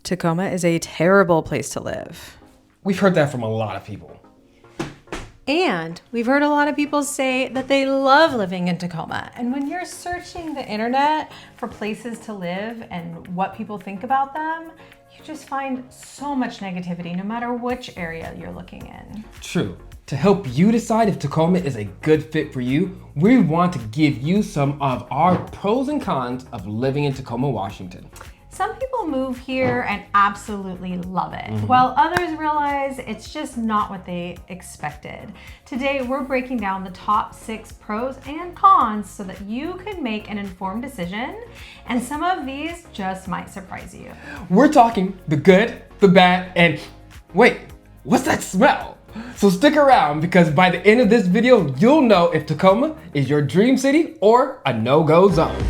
Tacoma is a terrible place to live. We've heard that from a lot of people. And we've heard a lot of people say that they love living in Tacoma. And when you're searching the internet for places to live and what people think about them, you just find so much negativity no matter which area you're looking in. True. To help you decide if Tacoma is a good fit for you, we want to give you some of our pros and cons of living in Tacoma, Washington. Some people move here and absolutely love it, while others realize it's just not what they expected. Today, we're breaking down the top 6 pros and cons so that you can make an informed decision, and some of these just might surprise you. We're talking the good, the bad, and wait, what's that smell? So stick around because by the end of this video, you'll know if Tacoma is your dream city or a no-go zone.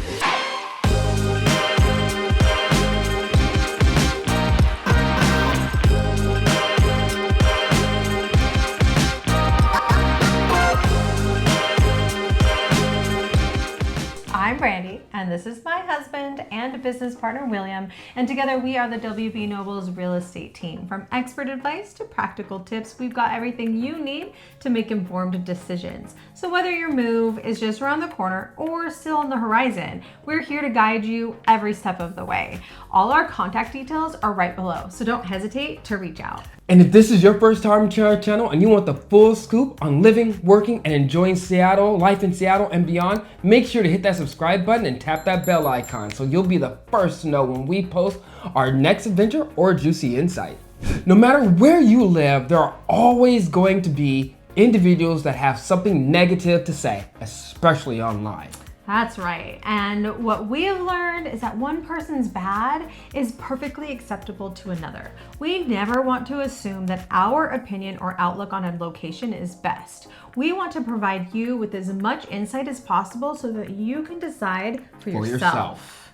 I'm Brandy, and this is my husband and business partner, William, and together we are the WB Noble's real estate team. From expert advice to practical tips, we've got everything you need to make informed decisions. So whether your move is just around the corner or still on the horizon, we're here to guide you every step of the way. All our contact details are right below, so don't hesitate to reach out. And if this is your first time to our channel and you want the full scoop on living, working, and enjoying Seattle, life in Seattle and beyond, make sure to hit that subscribe button and tap that bell icon so you'll be the first to know when we post our next adventure or juicy insight. No matter where you live, there are always going to be individuals that have something negative to say, especially online. That's right. And what we have learned is that one person's bad is perfectly acceptable to another. We never want to assume that our opinion or outlook on a location is best. We want to provide you with as much insight as possible so that you can decide for yourself.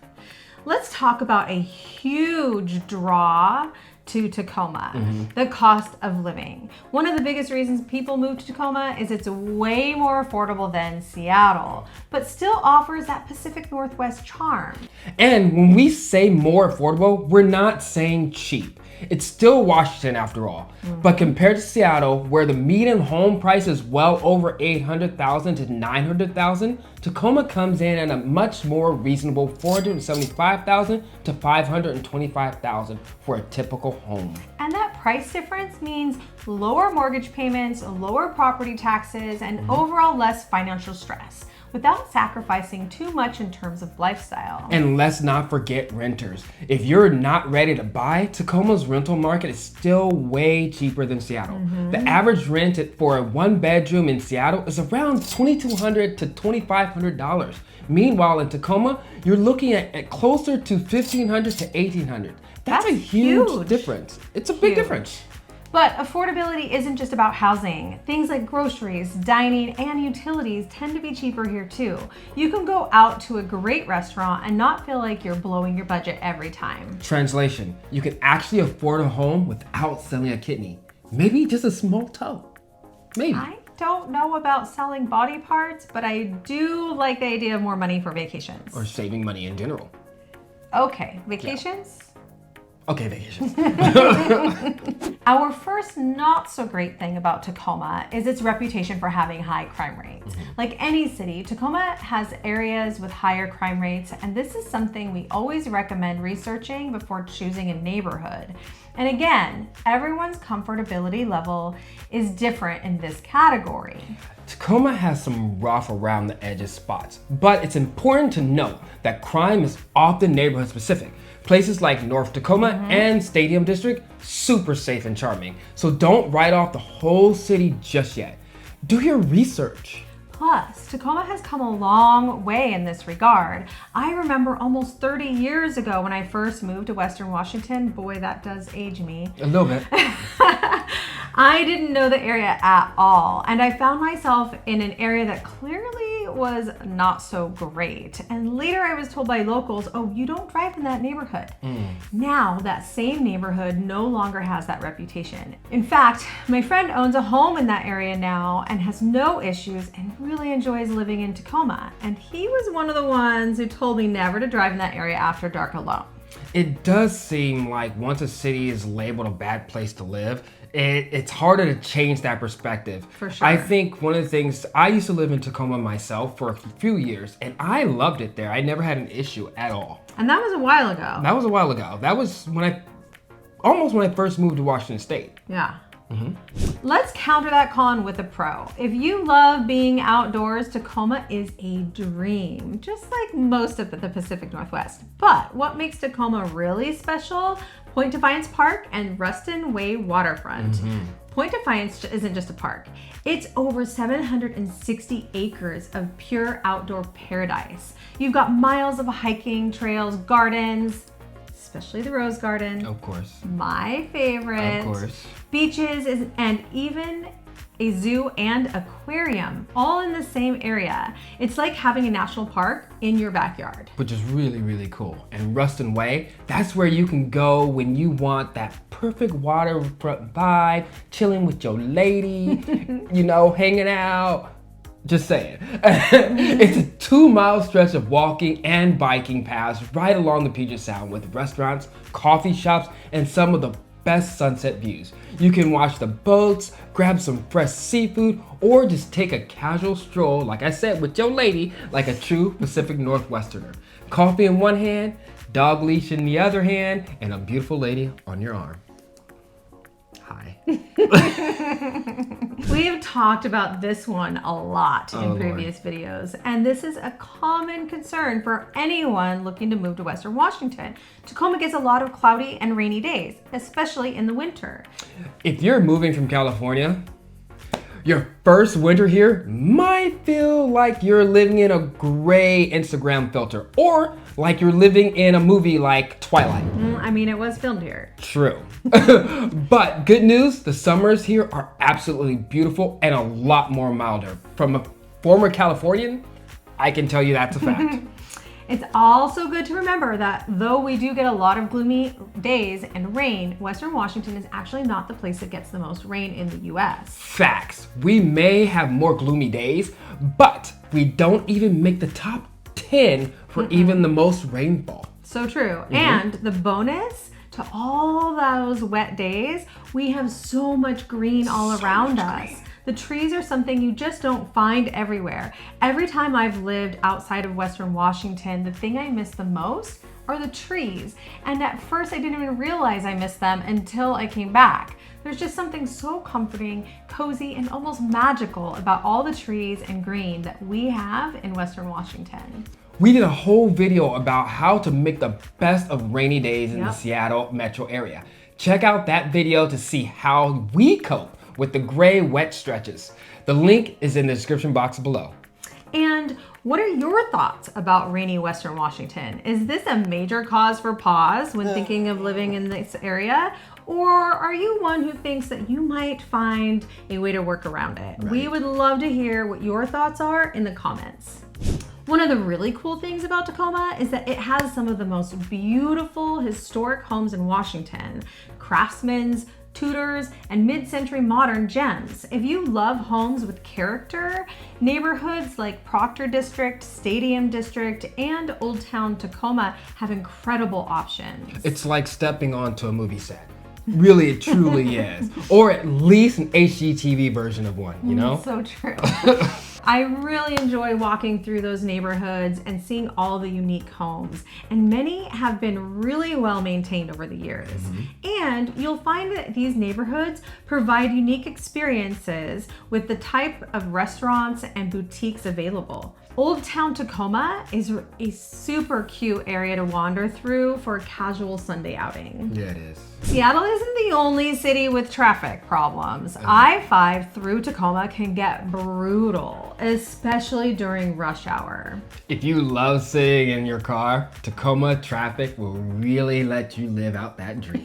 Let's talk about a huge draw to Tacoma, the cost of living. One of the biggest reasons people move to Tacoma is it's way more affordable than Seattle, but still offers that Pacific Northwest charm. And when we say more affordable, we're not saying cheap. It's still Washington after all. But compared to Seattle, where the median home price is well over $800,000 to $900,000, Tacoma comes in at a much more reasonable $475,000 to $525,000 for a typical home. And that price difference means lower mortgage payments, lower property taxes, and overall less financial stress, without sacrificing too much in terms of lifestyle. And let's not forget renters. If you're not ready to buy, Tacoma's rental market is still way cheaper than Seattle. The average rent for a 1-bedroom in Seattle is around $2,200 to $2,500. Meanwhile, in Tacoma, you're looking at closer to $1,500 to $1,800. That's a huge difference. It's a big difference. But affordability isn't just about housing. Things like groceries, dining, and utilities tend to be cheaper here too. You can go out to a great restaurant and not feel like you're blowing your budget every time. Translation, you can actually afford a home without selling a kidney. Maybe just a small toe. Maybe. I don't know about selling body parts, but I do like the idea of more money for vacations. Or saving money in general. Okay, vacations? Yeah. Okay, vacations. Our first not so great thing about Tacoma is its reputation for having high crime rates. Like any city, Tacoma has areas with higher crime rates, and this is something we always recommend researching before choosing a neighborhood. And again, everyone's comfortability level is different in this category. Tacoma has some rough around the edges spots, but it's important to note that crime is often neighborhood specific. Places like North Tacoma and Stadium District, super safe and charming. So don't write off the whole city just yet. Do your research. Plus, Tacoma has come a long way in this regard. I remember almost 30 years ago when I first moved to Western Washington. Boy, that does age me. A little bit. I didn't know the area at all, and I found myself in an area that clearly was not so great. And later I was told by locals, oh, you don't drive in that neighborhood. Now that same neighborhood no longer has that reputation. In fact, my friend owns a home in that area now and has no issues and really enjoys living in Tacoma. And he was one of the ones who told me never to drive in that area after dark alone. It does seem like once a city is labeled a bad place to live, it's harder to change that perspective. For sure. I think one of the things, I used to live in Tacoma myself for a few years, and I loved it there. I never had an issue at all. And that was a while ago. That was a while ago. That was almost when I first moved to Washington State. Yeah. Let's counter that con with a pro. If you love being outdoors, Tacoma is a dream, just like most of the Pacific Northwest. But what makes Tacoma really special? Point Defiance Park and Ruston Way Waterfront. Point Defiance isn't just a park. It's over 760 acres of pure outdoor paradise. You've got miles of hiking trails, gardens, especially the Rose Garden. Of course. My favorite. Of course. Beaches and even a zoo and aquarium, all in the same area. It's like having a national park in your backyard. Which is really, really cool. And Ruston Way, that's where you can go when you want that perfect waterfront vibe, chilling with your lady, you know, hanging out. Just saying. It's a 2-mile stretch of walking and biking paths right along the Puget Sound with restaurants, coffee shops, and some of the best sunset views. You can watch the boats, grab some fresh seafood, or just take a casual stroll, like I said, with your lady, like a true Pacific Northwesterner. Coffee in one hand, dog leash in the other hand, and a beautiful lady on your arm. Hi. We have talked about this one a lot in previous videos, and this is a common concern for anyone looking to move to Western Washington. Tacoma gets a lot of cloudy and rainy days, especially in the winter. If you're moving from California, your first winter here might feel like you're living in a gray Instagram filter, or like you're living in a movie like Twilight. I mean, it was filmed here. True. But good news, the summers here are absolutely beautiful and a lot more milder. From a former Californian, I can tell you that's a fact. It's also good to remember that though we do get a lot of gloomy days and rain, Western Washington is actually not the place that gets the most rain in the US. Facts. We may have more gloomy days, but we don't even make the top 10 for even the most rainfall. So true. And the bonus to all those wet days, we have so much green all around us. The trees are something you just don't find everywhere. Every time I've lived outside of Western Washington, the thing I miss the most are the trees. And at first I didn't even realize I missed them until I came back. There's just something so comforting, cozy, and almost magical about all the trees and green that we have in Western Washington. We did a whole video about how to make the best of rainy days in the Seattle metro area. Check out that video to see how we cope with the gray, wet stretches. The link is in the description box below. And what are your thoughts about rainy Western Washington? Is this a major cause for pause when thinking of living in this area? Or are you one who thinks that you might find a way to work around it? Right. We would love to hear what your thoughts are in the comments. One of the really cool things about Tacoma is that it has some of the most beautiful historic homes in Washington. Craftsman's, Tudors, and mid-century modern gems. If you love homes with character, neighborhoods like Proctor District, Stadium District, and Old Town Tacoma have incredible options. It's like stepping onto a movie set. Really, it truly is. Or at least an HGTV version of one, you know? So true. I really enjoy walking through those neighborhoods and seeing all the unique homes. And many have been really well maintained over the years. And you'll find that these neighborhoods provide unique experiences with the type of restaurants and boutiques available. Old Town Tacoma is a super cute area to wander through for a casual Sunday outing. Yeah, it is. Seattle isn't the only city with traffic problems. I-5 through Tacoma can get brutal, especially during rush hour. If you love sitting in your car, Tacoma traffic will really let you live out that dream.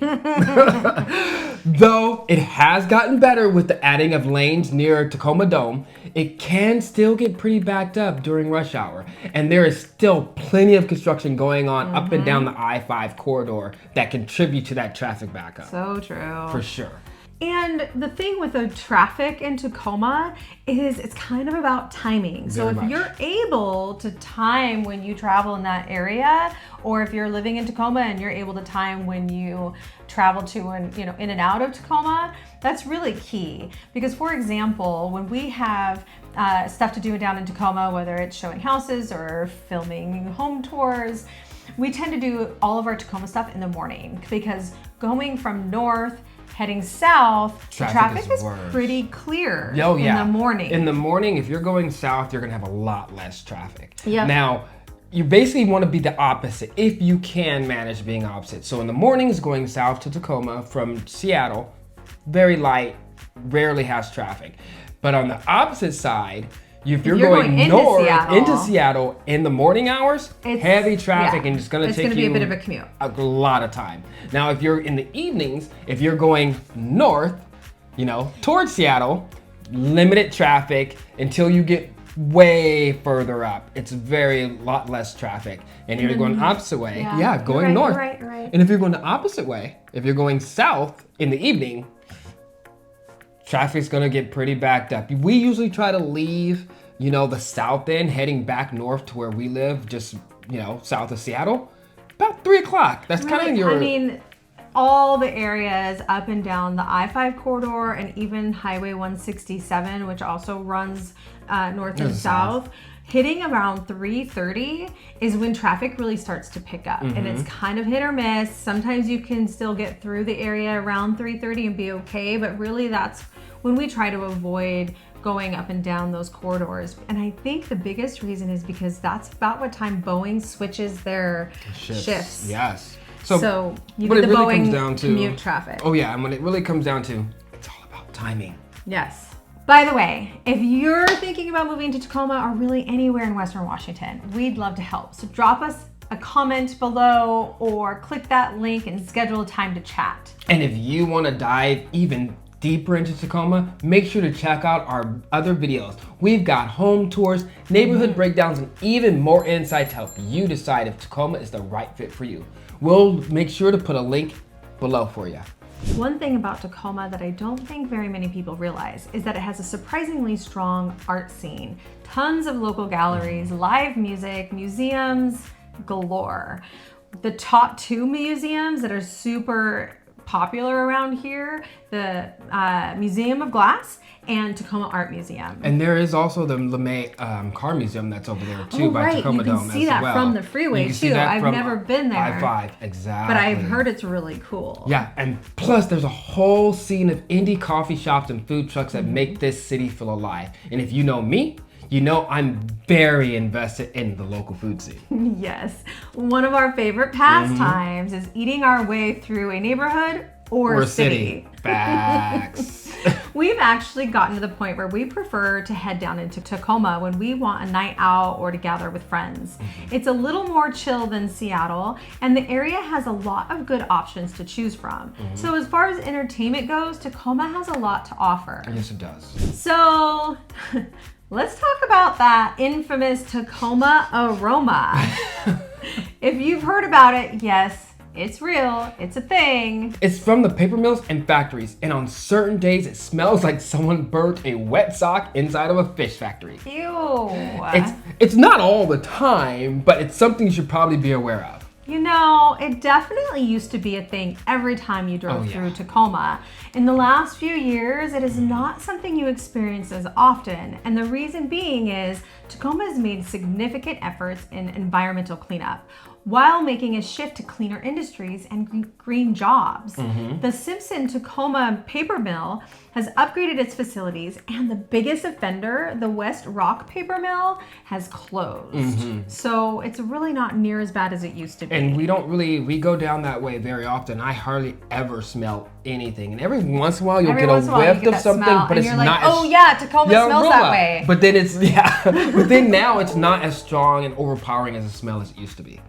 Though it has gotten better with the adding of lanes near Tacoma Dome, it can still get pretty backed up during rush hour. And there is still plenty of construction going on up and down the I-5 corridor that contribute to that traffic backup. So true. For sure. And the thing with the traffic in Tacoma is it's kind of about timing. So if you're able to time when you travel in that area, or if you're living in Tacoma and you're able to time when you travel to and in and out of Tacoma, that's really key. Because for example, when we have stuff to do down in Tacoma, whether it's showing houses or filming home tours, we tend to do all of our Tacoma stuff in the morning, because going from north heading south, traffic is pretty clear in the morning. In the morning, if you're going south, you're gonna have a lot less traffic. Yep. Now, you basically want to be the opposite if you can manage being opposite. So in the mornings, going south to Tacoma from Seattle, very light, rarely has traffic. But on the opposite side, if you're going north into Seattle in the morning hours, it's heavy traffic and it's going to take you a bit of a commute. A lot of time. Now, if you're in the evenings, if you're going north, towards Seattle, limited traffic until you get way further up. It's a lot less traffic. And if you're going opposite way, going north. Right. And if you're going the opposite way, if you're going south in the evening, traffic's gonna get pretty backed up. We usually try to leave, the south end, heading back north to where we live, just, south of Seattle, about 3 o'clock. That's kind of your... all the areas up and down the I-5 corridor and even Highway 167, which also runs north and south, hitting around 3:30 is when traffic really starts to pick up. And it's kind of hit or miss. Sometimes you can still get through the area around 3:30 and be okay, but really that's when we try to avoid going up and down those corridors. And I think the biggest reason is because that's about what time Boeing switches their shifts. Yes. So you get the really Boeing commute traffic. Oh yeah, and when it really comes down to, it's all about timing. Yes. By the way, if you're thinking about moving to Tacoma or really anywhere in Western Washington, we'd love to help. So drop us a comment below or click that link and schedule a time to chat. And if you want to dive even deeper into Tacoma, make sure to check out our other videos. We've got home tours, neighborhood breakdowns, and even more insight to help you decide if Tacoma is the right fit for you. We'll make sure to put a link below for you. One thing about Tacoma that I don't think very many people realize is that it has a surprisingly strong art scene. Tons of local galleries, live music, museums galore. The top 2 museums that are super popular around here, the Museum of Glass and Tacoma Art Museum. And there is also the LeMay Car Museum that's over there too, by Tacoma Dome as well. You can see that from the freeway too. I've never been there. I-5, exactly. But I've heard it's really cool. Yeah, and plus there's a whole scene of indie coffee shops and food trucks that make this city feel alive. And if you know me, you know I'm very invested in the local food scene. Yes. One of our favorite pastimes is eating our way through a neighborhood or city. Facts. We've actually gotten to the point where we prefer to head down into Tacoma when we want a night out or to gather with friends. It's a little more chill than Seattle, and the area has a lot of good options to choose from. So as far as entertainment goes, Tacoma has a lot to offer. Yes, it does. So let's talk about that infamous Tacoma Aroma. If you've heard about it, yes, it's real, it's a thing. It's from the paper mills and factories, and on certain days it smells like someone burnt a wet sock inside of a fish factory. Ew. It's not all the time, but it's something you should probably be aware of. You know, it definitely used to be a thing every time you drove through Tacoma. In the last few years, it is not something you experience as often. And the reason being is Tacoma has made significant efforts in environmental cleanup while making a shift to cleaner industries and green jobs. The Simpson-Tacoma paper mill has upgraded its facilities, and the biggest offender, the West Rock paper mill, has closed. So it's really not near as bad as it used to be. And we go down that way very often. I hardly ever smell anything. And every once in a while you'll get a whiff of something, but it's not as... Oh yeah, Tacoma smells that way. But then it's, but then now it's not as strong and overpowering as a smell as it used to be.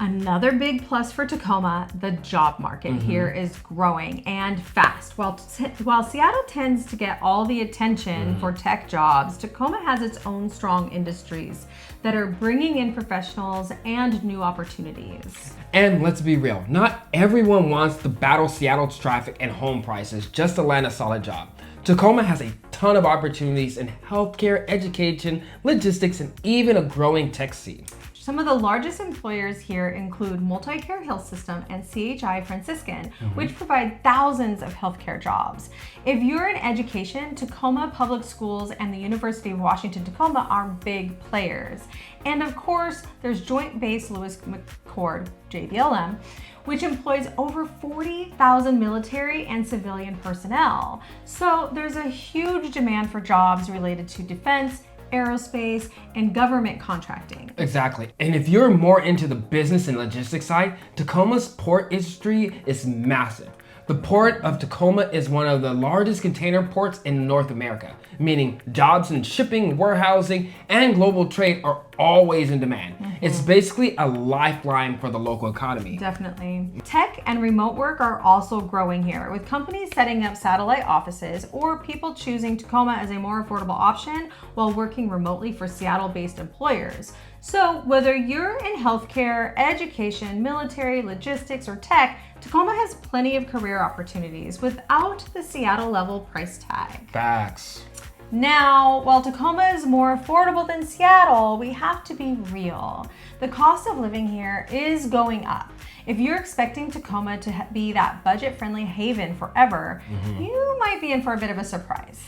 Another big plus for Tacoma, the job market here is growing and fast. While Seattle tends to get all the attention for tech jobs, Tacoma has its own strong industries that are bringing in professionals and new opportunities. And let's be real, not everyone wants to battle Seattle's traffic and home prices just to land a solid job. Tacoma has a ton of opportunities in healthcare, education, logistics, and even a growing tech scene. Some of the largest employers here include Multicare Health System and CHI Franciscan, which provide thousands of healthcare jobs. If you're in education, Tacoma Public Schools and the University of Washington Tacoma are big players. And of course, there's Joint Base Lewis McChord, JBLM, which employs over 40,000 military and civilian personnel. So there's a huge demand for jobs related to defense, aerospace, and government contracting. Exactly. And if you're more into the business and logistics side, Tacoma's port industry is massive. The Port of Tacoma is one of the largest container ports in North America, meaning jobs in shipping, warehousing, and global trade are always in demand. It's basically a lifeline for the local economy. Definitely. Tech and remote work are also growing here, with companies setting up satellite offices or people choosing Tacoma as a more affordable option while working remotely for Seattle-based employers. So whether you're in healthcare, education, military, logistics, or tech, Tacoma has plenty of career opportunities without the Seattle level price tag. Facts. Now, while Tacoma is more affordable than Seattle, we have to be real. The cost of living here is going up. If you're expecting Tacoma to be that budget-friendly haven forever, you might be in for a bit of a surprise.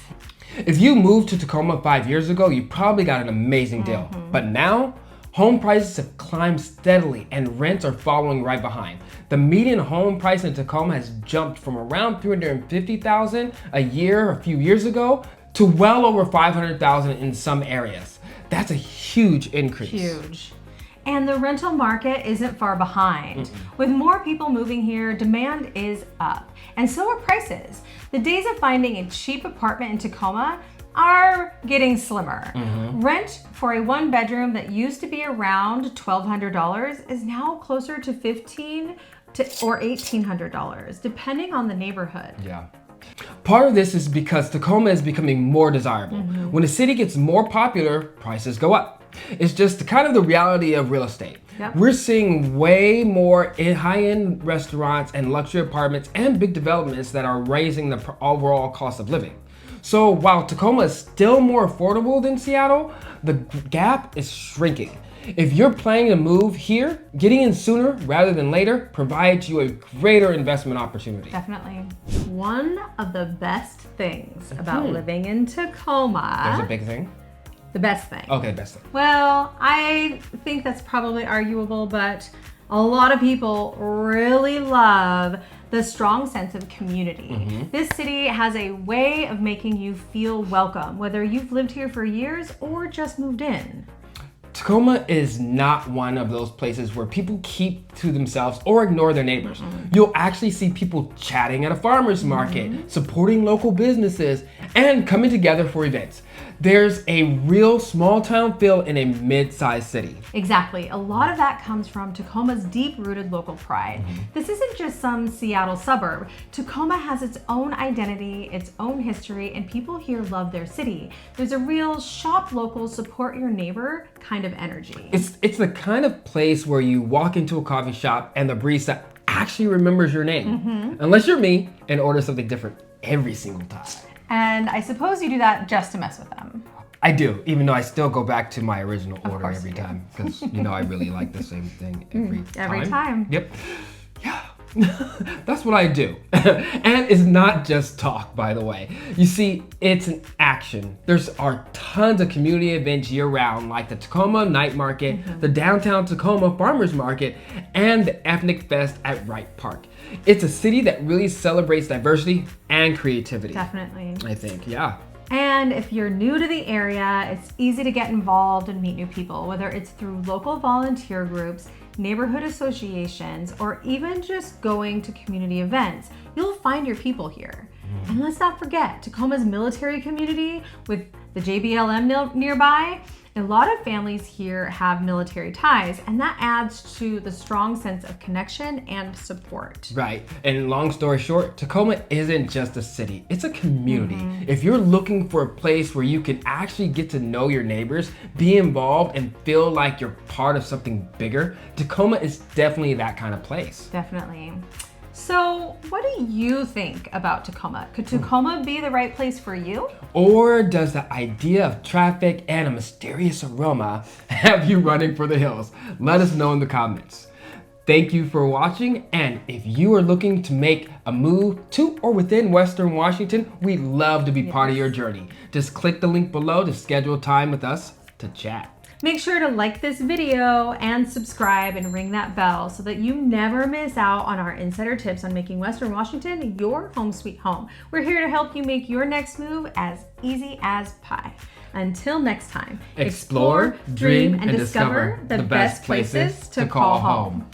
If you moved to Tacoma 5 years ago, you probably got an amazing deal. But now, home prices have climbed steadily and rents are following right behind. The median home price in Tacoma has jumped from around $350,000 a year a few years ago to well over $500,000 in some areas. That's a huge increase. Huge. And the rental market isn't far behind. With more people moving here, demand is up, and so are prices. The days of finding a cheap apartment in Tacoma are getting slimmer. Rent for a one bedroom that used to be around $1,200 is now closer to $1,500 or $1,800, depending on the neighborhood. Yeah. Part of this is because Tacoma is becoming more desirable. When a city gets more popular, prices go up. It's just kind of the reality of real estate. Yep. We're seeing way more high-end restaurants and luxury apartments and big developments that are raising the overall cost of living. So while Tacoma is still more affordable than Seattle, the gap is shrinking. If you're planning to move here, getting in sooner rather than later provides you a greater investment opportunity. Definitely. One of the best things about living in Tacoma. There's a big thing? The best thing. Okay, best thing. Well, I think that's probably arguable, but a lot of people really love the strong sense of community. This city has a way of making you feel welcome, whether you've lived here for years or just moved in. Tacoma is not one of those places where people keep to themselves or ignore their neighbors. You'll actually see people chatting at a farmer's market, supporting local businesses, and coming together for events. There's a real small town feel in a mid-sized city. Exactly. A lot of that comes from Tacoma's deep-rooted local pride. This isn't just some Seattle suburb. Tacoma has its own identity, its own history, and people here love their city. There's a real shop local, support your neighbor kind of energy. It's the kind of place where you walk into a coffee shop and the barista actually remembers your name. Unless you're me and order something different every single time. And I suppose you do that just to mess with them. I do, even though I still go back to my original order course every you do. time. Because, you know, I really like the same thing every time. Every time. Yep. Yeah. That's what I do. And it's not just talk, by the way. You see, it's an action. Are tons of community events year-round, like the Tacoma Night Market, the Downtown Tacoma Farmers Market, and the Ethnic Fest at Wright Park. It's a city that really celebrates diversity and creativity. Definitely. I think, yeah. And if you're new to the area, it's easy to get involved and meet new people, whether it's through local volunteer groups, neighborhood associations, or even just going to community events. You'll find your people here. And let's not forget Tacoma's military community with the JBLM nearby. A lot of families here have military ties, and that adds to the strong sense of connection and support. Right, and long story short, Tacoma isn't just a city, it's a community. If you're looking for a place where you can actually get to know your neighbors, be involved, and feel like you're part of something bigger, Tacoma is definitely that kind of place. Definitely. So what do you think about Tacoma? Could Tacoma be the right place for you? Or does the idea of traffic and a mysterious aroma have you running for the hills? Let us know in the comments. Thank you for watching, and if you are looking to make a move to or within Western Washington, we'd love to be part of your journey. Just click the link below to schedule time with us to chat. Make sure to like this video and subscribe and ring that bell so that you never miss out on our insider tips on making Western Washington your home sweet home. We're here to help you make your next move as easy as pie. Until next time, Explore, dream, and discover the best places to call home.